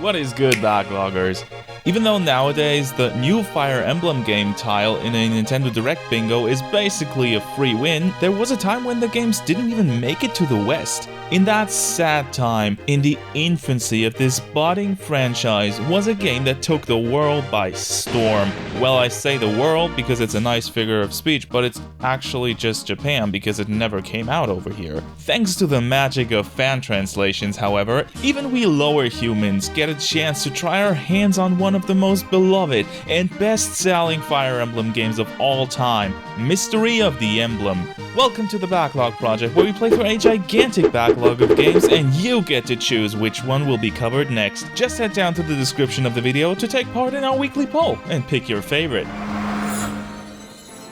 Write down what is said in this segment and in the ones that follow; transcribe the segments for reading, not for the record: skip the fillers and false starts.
What is good, backloggers? Even though nowadays the new Fire Emblem game tile in a Nintendo Direct bingo is basically a free win, there was a time when the games didn't even make it to the West. In that sad time, in the infancy of this budding franchise, was a game that took the world by storm. Well, I say the world because it's a nice figure of speech, but it's actually just Japan because it never came out over here. Thanks to the magic of fan translations, however, even we lower humans get a chance to try our hands on one of the most beloved and best-selling Fire Emblem games of all time, Mystery of the Emblem. Welcome to the Backlog project, where we play through a gigantic backlog of games and you get to choose which one will be covered next. Just head down to the description of the video to take part in our weekly poll and pick your favorite.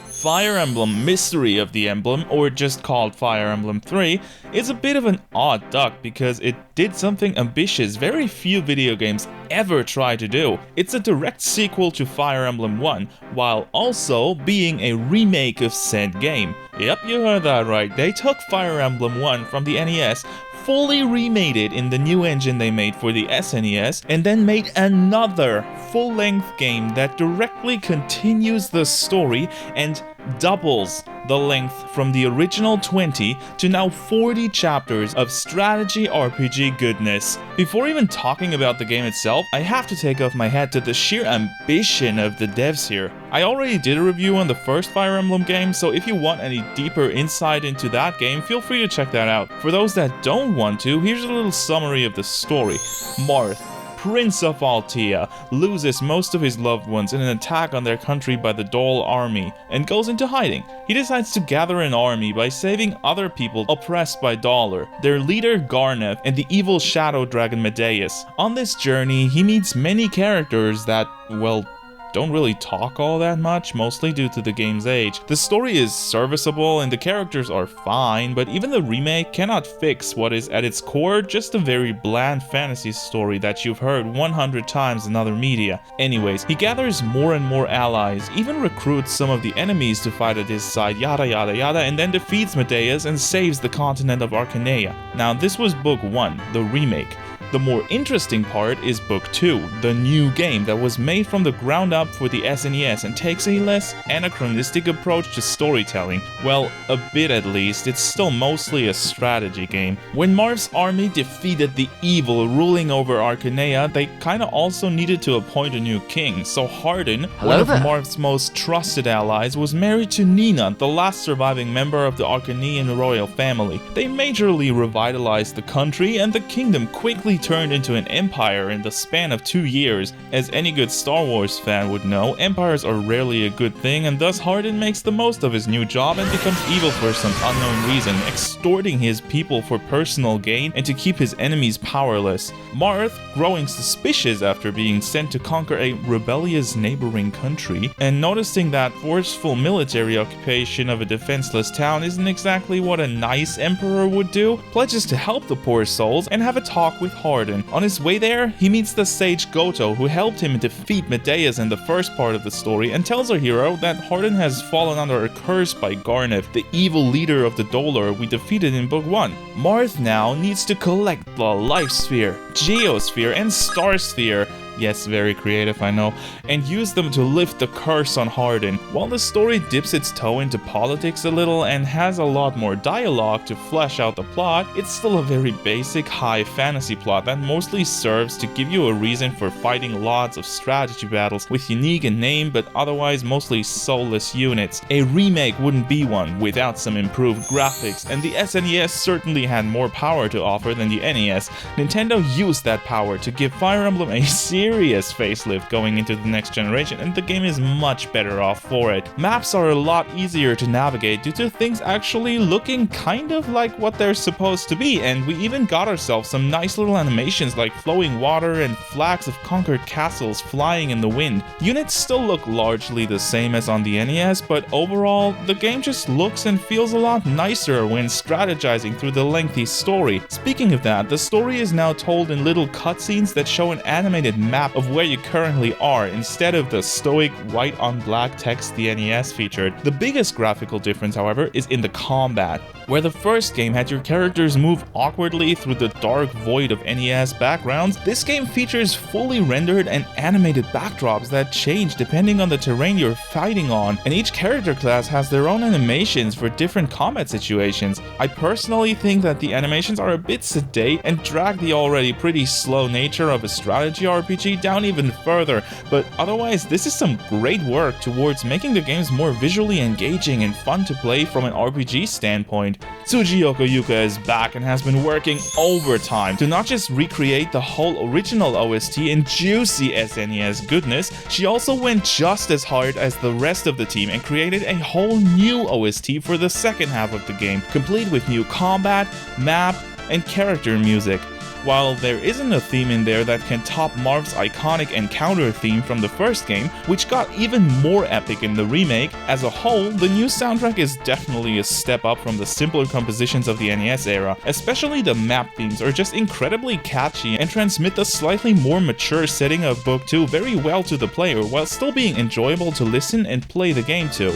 Fire Emblem Mystery of the Emblem, or just called Fire Emblem 3, is a bit of an odd duck because it did something ambitious very few video games ever try to do. It's a direct sequel to Fire Emblem 1, while also being a remake of said game. Yep, you heard that right, they took Fire Emblem 1 from the NES, fully remade it in the new engine they made for the SNES, and then made another full-length game that directly continues the story and doubles the length from the original 20 to now 40 chapters of strategy RPG goodness. Before even talking about the game itself, I have to take off my hat to the sheer ambition of the devs here. I already did a review on the first Fire Emblem game, so if you want any deeper insight into that game, feel free to check that out. For those that don't want to, here's a little summary of the story. Marth, Prince of Altea, loses most of his loved ones in an attack on their country by the Dole army and goes into hiding. He decides to gather an army by saving other people oppressed by Dollar, their leader Garnev, and the evil shadow dragon Medeus. On this journey, he meets many characters that, well, don't really talk all that much, mostly due to the game's age. The story is serviceable and the characters are fine, but even the remake cannot fix what is at its core just a very bland fantasy story that you've heard 100 times in other media. Anyways, he gathers more and more allies, even recruits some of the enemies to fight at his side, yada yada yada, and then defeats Medeus and saves the continent of Arcanea. Now this was book 1, the remake. The more interesting part is Book 2, the new game that was made from the ground up for the SNES and takes a less anachronistic approach to storytelling. Well, a bit at least, it's still mostly a strategy game. When Marth's army defeated the evil ruling over Arcanea, they kinda also needed to appoint a new king, so Hardin, one of Marth's most trusted allies, was married to Nina, the last surviving member of the Arcanean royal family. They majorly revitalized the country, and the kingdom quickly turned into an empire in the span of 2 years. As any good Star Wars fan would know, empires are rarely a good thing, and thus Hardin makes the most of his new job and becomes evil for some unknown reason, extorting his people for personal gain and to keep his enemies powerless. Marth, growing suspicious after being sent to conquer a rebellious neighboring country, and noticing that forceful military occupation of a defenseless town isn't exactly what a nice emperor would do, pledges to help the poor souls and have a talk with Hardin. On his way there, he meets the sage Goto, who helped him defeat Medeus in the first part of the story, and tells our hero that Hardin has fallen under a curse by Garnev, the evil leader of the Dolor we defeated in Book 1. Marth now needs to collect the Life Sphere, Geosphere, and Star Sphere, yes, very creative, I know, and use them to lift the curse on Hardin. While the story dips its toe into politics a little and has a lot more dialogue to flesh out the plot, it's still a very basic high fantasy plot that mostly serves to give you a reason for fighting lots of strategy battles with unique in name but otherwise mostly soulless units. A remake wouldn't be one without some improved graphics, and the SNES certainly had more power to offer than the NES. Nintendo used that power to give Fire Emblem a serious facelift going into the next generation, and the game is much better off for it. Maps are a lot easier to navigate due to things actually looking kind of like what they're supposed to be, and we even got ourselves some nice little animations like flowing water and flags of conquered castles flying in the wind. Units still look largely the same as on the NES, but overall, the game just looks and feels a lot nicer when strategizing through the lengthy story. Speaking of that, the story is now told in little cutscenes that show an animated map of where you currently are instead of the stoic white on black text the NES featured. The biggest graphical difference, however, is in the combat. Where the first game had your characters move awkwardly through the dark void of NES backgrounds, this game features fully rendered and animated backdrops that change depending on the terrain you're fighting on, and each character class has their own animations for different combat situations. I personally think that the animations are a bit sedate and drag the already pretty slow nature of a strategy RPG down even further, but otherwise this is some great work towards making the games more visually engaging and fun to play from an RPG standpoint. Tsujiyoko Yuka is back and has been working overtime to not just recreate the whole original OST in juicy SNES goodness, she also went just as hard as the rest of the team and created a whole new OST for the second half of the game, complete with new combat, map, and character music. While there isn't a theme in there that can top Marv's iconic Encounter theme from the first game, which got even more epic in the remake, as a whole, the new soundtrack is definitely a step up from the simpler compositions of the NES era. Especially the map themes are just incredibly catchy and transmit the slightly more mature setting of Book 2 very well to the player, while still being enjoyable to listen and play the game to.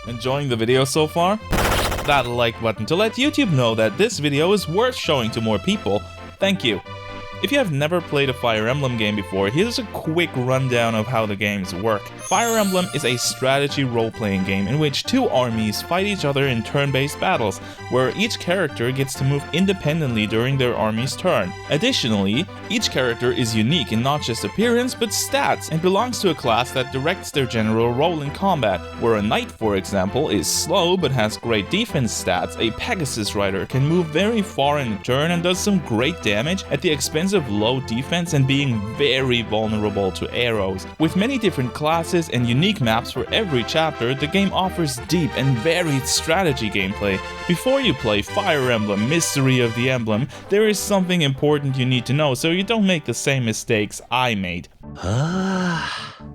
Enjoying the video so far? That like button to let YouTube know that this video is worth showing to more people. Thank you. If you have never played a Fire Emblem game before, here's a quick rundown of how the games work. Fire Emblem is a strategy role-playing game in which two armies fight each other in turn-based battles, where each character gets to move independently during their army's turn. Additionally, each character is unique in not just appearance but stats, and belongs to a class that directs their general role in combat. Where a knight, for example, is slow but has great defense stats, a Pegasus rider can move very far in a turn and does some great damage at the expense of low defense and being very vulnerable to arrows. With many different classes and unique maps for every chapter, the game offers deep and varied strategy gameplay. Before you play Fire Emblem Mystery of the Emblem, there is something important you need to know so you don't make the same mistakes I made.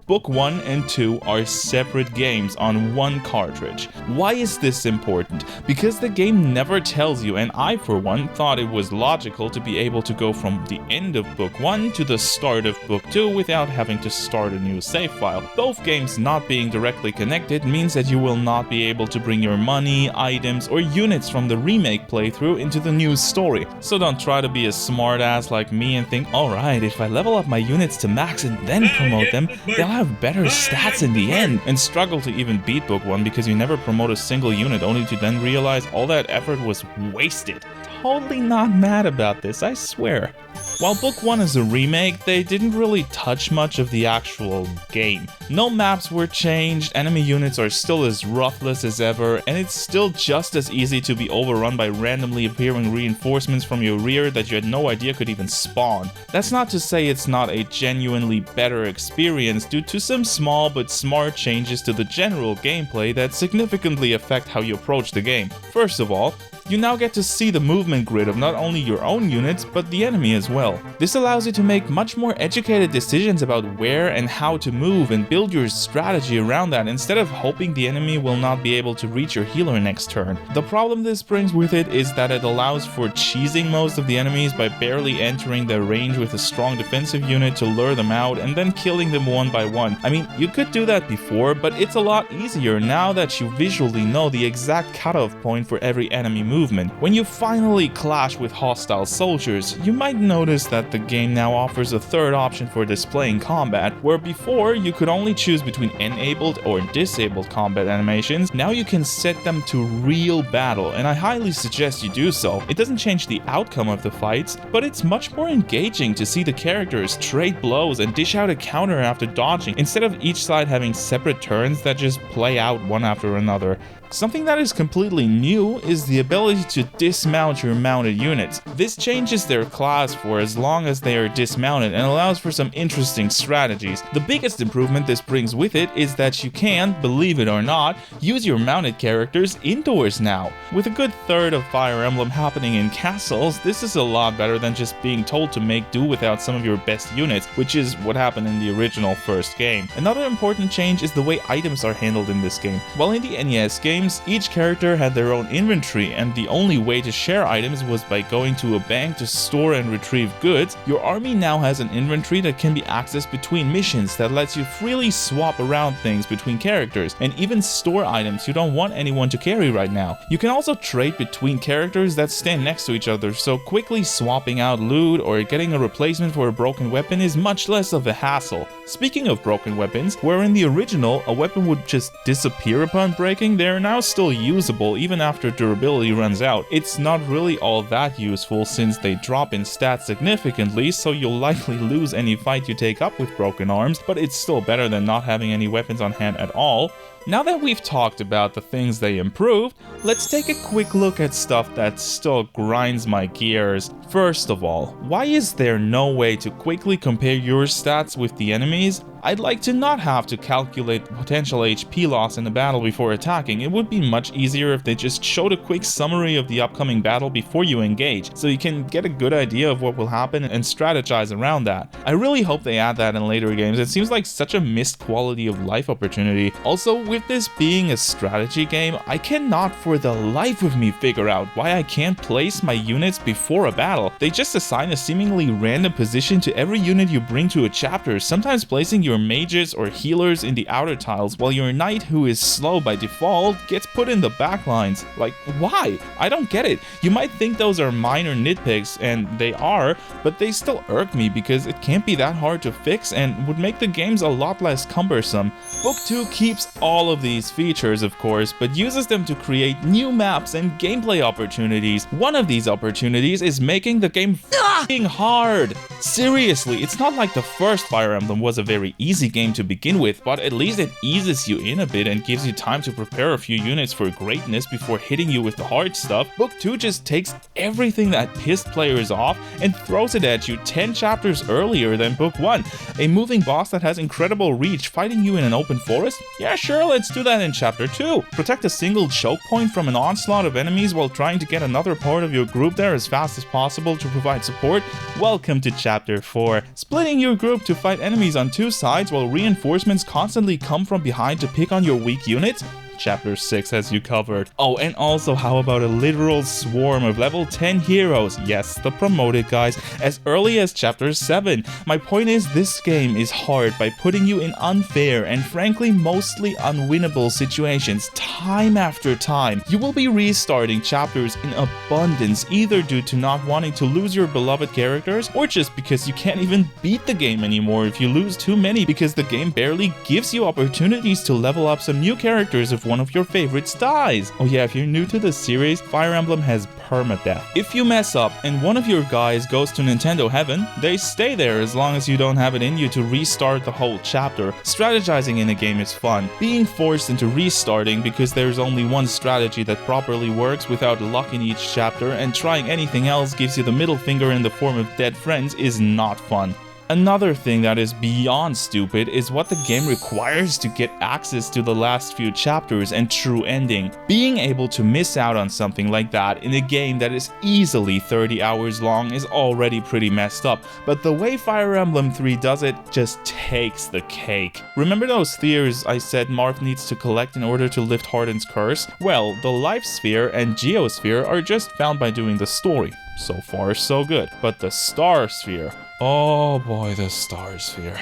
Book 1 and 2 are separate games on one cartridge. Why is this important? Because the game never tells you, and I for one thought it was logical to be able to go from the end of Book 1 to the start of Book 2 without having to start a new save file. Both games not being directly connected means that you will not be able to bring your money, items, or units from the remake playthrough into the new story. So don't try to be a smartass like me and think, alright, if I level up my units to max and then promote them, they'll have better stats in the end, and struggle to even beat Book 1 because you never promote a single unit only to then realize all that effort was wasted. Totally not mad about this, I swear. While Book 1 is a remake, they didn't really touch much of the actual game. No maps were changed, enemy units are still as ruthless as ever, and it's still just as easy to be overrun by randomly appearing reinforcements from your rear that you had no idea could even spawn. That's not to say it's not a genuinely better experience due to some small but smart changes to the general gameplay that significantly affect how you approach the game. First of all, you now get to see the movement grid of not only your own units, but the enemy as well. This allows you to make much more educated decisions about where and how to move and build your strategy around that instead of hoping the enemy will not be able to reach your healer next turn. The problem this brings with it is that it allows for cheesing most of the enemies by barely entering their range with a strong defensive unit to lure them out and then killing them one by one. I mean, you could do that before, but it's a lot easier now that you visually know the exact cutoff point for every enemy movement. When you finally clash with hostile soldiers, you might notice that the game now offers a third option for displaying combat, where before you could only choose between enabled or disabled combat animations. Now you can set them to real battle, and I highly suggest you do so. It doesn't change the outcome of the fights, but it's much more engaging to see the characters trade blows and dish out a counter after dodging, instead of each side having separate turns that just play out one after another. Something that is completely new is the ability to dismount your mounted units. This changes their class for as long as they are dismounted and allows for some interesting strategies. The biggest improvement this brings with it is that you can, believe it or not, use your mounted characters indoors now. With a good third of Fire Emblem happening in castles, this is a lot better than just being told to make do without some of your best units, which is what happened in the original first game. Another important change is the way items are handled in this game. While in the NES games, each character had their own inventory and and the only way to share items was by going to a bank to store and retrieve goods, your army now has an inventory that can be accessed between missions that lets you freely swap around things between characters, and even store items you don't want anyone to carry right now. You can also trade between characters that stand next to each other, so quickly swapping out loot or getting a replacement for a broken weapon is much less of a hassle. Speaking of broken weapons, where in the original a weapon would just disappear upon breaking, they are now still usable even after durability runs out. It's not really all that useful since they drop in stats significantly, so you'll likely lose any fight you take up with broken arms, but it's still better than not having any weapons on hand at all. Now that we've talked about the things they improved, let's take a quick look at stuff that still grinds my gears. First of all, why is there no way to quickly compare your stats with the enemies? I'd like to not have to calculate potential HP loss in a battle before attacking. It would be much easier if they just showed a quick summary of the upcoming battle before you engage, so you can get a good idea of what will happen and strategize around that. I really hope they add that in later games. It seems like such a missed quality of life opportunity. Also, with this being a strategy game, I cannot for the life of me figure out why I can't place my units before a battle. They just assign a seemingly random position to every unit you bring to a chapter, sometimes placing your mages or healers in the outer tiles, while your knight, who is slow by default, gets put in the back lines. Like, why? I don't get it. You might think those are minor nitpicks, and they are, but they still irk me because it can't be that hard to fix and would make the games a lot less cumbersome. Book 2 keeps all of these features, of course, but uses them to create new maps and gameplay opportunities. One of these opportunities is making the game f***ing hard. Seriously, it's not like the first Fire Emblem was a very easy game to begin with, but at least it eases you in a bit and gives you time to prepare a few units for greatness before hitting you with the hard stuff. Book 2 just takes everything that pissed players off and throws it at you 10 chapters earlier than Book 1. A moving boss that has incredible reach fighting you in an open forest? Yeah, sure, let's do that in Chapter 2. Protect a single choke point from an onslaught of enemies while trying to get another part of your group there as fast as possible to provide support? Welcome to Chapter 4. Splitting your group to fight enemies on two sides while reinforcements constantly come from behind to pick on your weak units? Chapter 6 has you covered. Oh, and also how about a literal swarm of level 10 heroes? Yes, the promoted guys, as early as Chapter 7. My point is, this game is hard by putting you in unfair and frankly mostly unwinnable situations time after time. You will be restarting chapters in abundance, either due to not wanting to lose your beloved characters, or just because you can't even beat the game anymore if you lose too many, because the game barely gives you opportunities to level up some new characters if one of your favorites dies. Oh yeah, if you're new to the series, Fire Emblem has permadeath. If you mess up and one of your guys goes to Nintendo Heaven, they stay there as long as you don't have it in you to restart the whole chapter. Strategizing in a game is fun. Being forced into restarting because there's only one strategy that properly works without luck in each chapter, and trying anything else gives you the middle finger in the form of dead friends, is not fun. Another thing that is beyond stupid is what the game requires to get access to the last few chapters and true ending. Being able to miss out on something like that in a game that is easily 30 hours long is already pretty messed up, but the way Fire Emblem 3 does it just takes the cake. Remember those spheres I said Marth needs to collect in order to lift Hardin's curse? Well, the Life Sphere and Geosphere are just found by doing the story. So far, so good. But the Star Sphere... oh boy, the Star Sphere.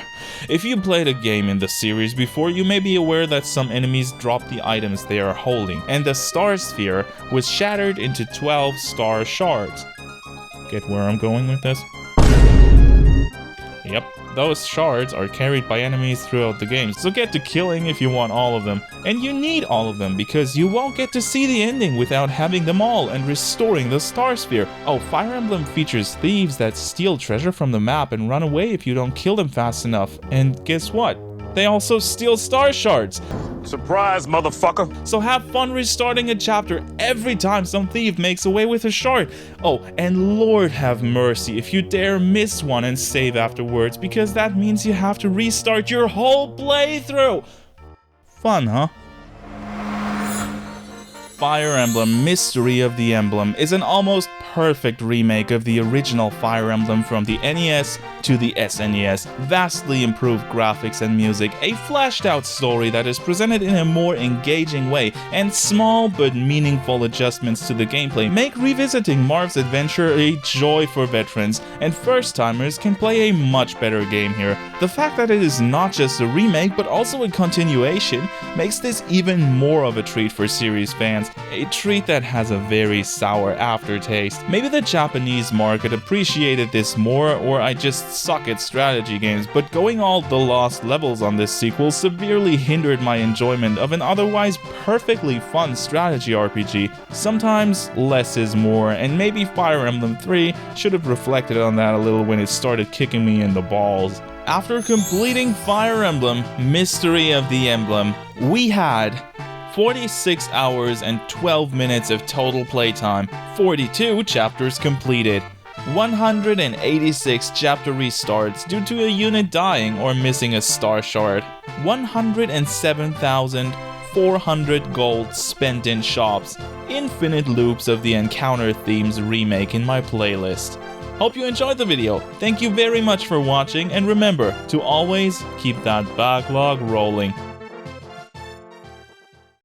If you played a game in the series before, you may be aware that some enemies drop the items they are holding, and the Star Sphere was shattered into 12 star shards. Get where I'm going with this? Yep, those shards are carried by enemies throughout the game, so get to killing if you want all of them. And you need all of them, because you won't get to see the ending without having them all and restoring the Star Sphere. Oh, Fire Emblem features thieves that steal treasure from the map and run away if you don't kill them fast enough. And guess what? They also steal star shards. Surprise, motherfucker! So have fun restarting a chapter every time some thief makes away with a shard. Oh, and Lord have mercy if you dare miss one and save afterwards, because that means you have to restart your whole playthrough. Fun, huh? Fire Emblem Mystery of the Emblem is an almost perfect remake of the original Fire Emblem from the NES to the SNES, vastly improved graphics and music, a fleshed out story that is presented in a more engaging way, and small but meaningful adjustments to the gameplay make revisiting Marv's adventure a joy for veterans, and first-timers can play a much better game here. The fact that it is not just a remake but also a continuation makes this even more of a treat for series fans, a treat that has a very sour aftertaste. Maybe the Japanese market appreciated this more, or I just suck at strategy games, but going all the lost levels on this sequel severely hindered my enjoyment of an otherwise perfectly fun strategy RPG. Sometimes less is more, and maybe Fire Emblem 3 should have reflected on that a little when it started kicking me in the balls. After completing Fire Emblem Mystery of the Emblem, we had 46 hours and 12 minutes of total playtime, 42 chapters completed, 186 chapter restarts due to a unit dying or missing a star shard, 107,400 gold spent in shops, infinite loops of the Encounter Themes remake in my playlist. Hope you enjoyed the video, thank you very much for watching, and remember to always keep that backlog rolling.